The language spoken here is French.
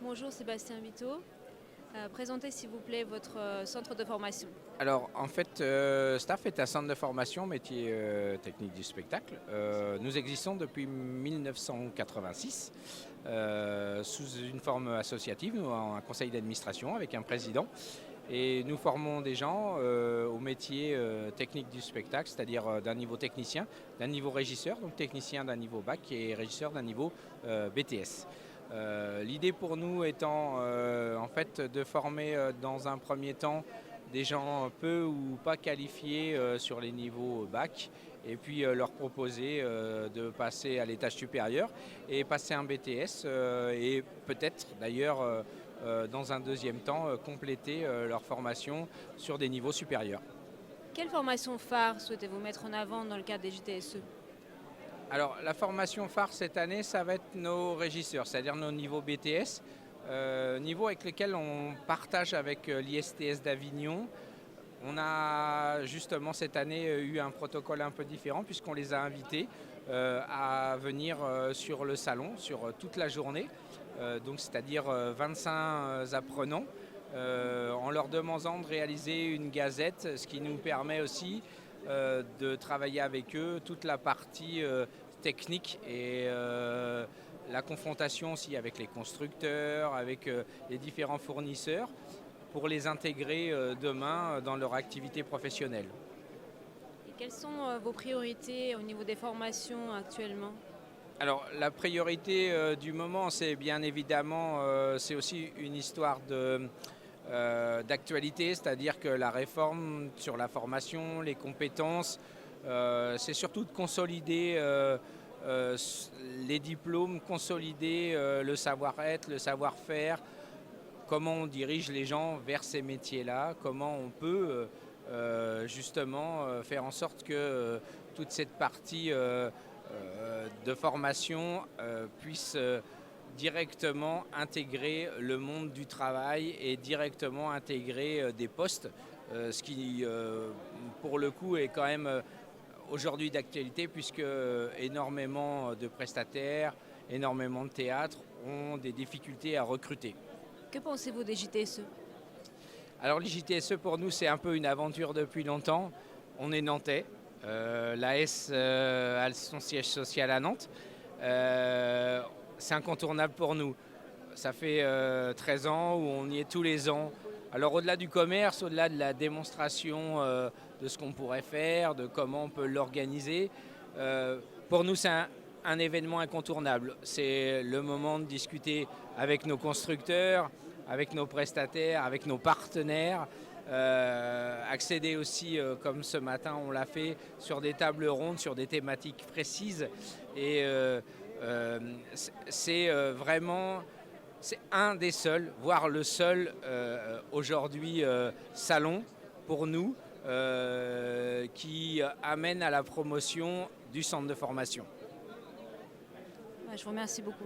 Bonjour Sébastien Vito. Présentez s'il vous plaît votre centre de formation. Alors en fait, Staff est un centre de formation métier technique du spectacle. Nous existons depuis 1986 sous une forme associative, nous avons un conseil d'administration avec un président. Et nous formons des gens au métier technique du spectacle, c'est-à-dire d'un niveau technicien, d'un niveau régisseur, donc technicien d'un niveau bac et régisseur d'un niveau BTS. L'idée pour nous étant en fait de former dans un premier temps des gens peu ou pas qualifiés sur les niveaux bac et puis leur proposer de passer à l'étage supérieur et passer un BTS et peut-être d'ailleurs dans un deuxième temps compléter leur formation sur des niveaux supérieurs. Quelle formation phare souhaitez-vous mettre en avant dans le cadre des JTSE? Alors la formation phare cette année, ça va être nos régisseurs, c'est-à-dire nos niveaux BTS, niveaux avec lesquels on partage avec l'ISTS d'Avignon. On a justement cette année eu un protocole un peu différent puisqu'on les a invités à venir sur le salon, sur toute la journée, donc c'est-à-dire 25 apprenants, en leur demandant de réaliser une gazette, ce qui nous permet aussi de travailler avec eux toute la partie technique et la confrontation aussi avec les constructeurs, avec les différents fournisseurs pour les intégrer demain dans leur activité professionnelle. Et quelles sont vos priorités au niveau des formations actuellement? Alors la priorité du moment, c'est bien évidemment, c'est aussi une histoire d'actualité, c'est-à-dire que la réforme sur la formation, les compétences, c'est surtout de consolider les diplômes, consolider le savoir-être, le savoir-faire, comment on dirige les gens vers ces métiers-là, comment on peut justement faire en sorte que toute cette partie de formation puisse directement intégrer le monde du travail et directement intégrer des postes, ce qui pour le coup est quand même aujourd'hui d'actualité puisque énormément de prestataires, énormément de théâtres ont des difficultés à recruter. Que pensez-vous des JTSE? Alors les JTSE pour nous c'est un peu une aventure depuis longtemps. On est nantais, l'AS a son siège social à Nantes. C'est incontournable pour nous. Ça fait 13 ans où on y est tous les ans. Alors au-delà du commerce, au-delà de la démonstration de ce qu'on pourrait faire, de comment on peut l'organiser, pour nous c'est un événement incontournable. C'est le moment de discuter avec nos constructeurs, avec nos prestataires, avec nos partenaires, accéder aussi, comme ce matin on l'a fait, sur des tables rondes, sur des thématiques précises. Et c'est vraiment, c'est un des seuls, voire le seul aujourd'hui salon pour nous qui amène à la promotion du centre de formation. Je vous remercie beaucoup.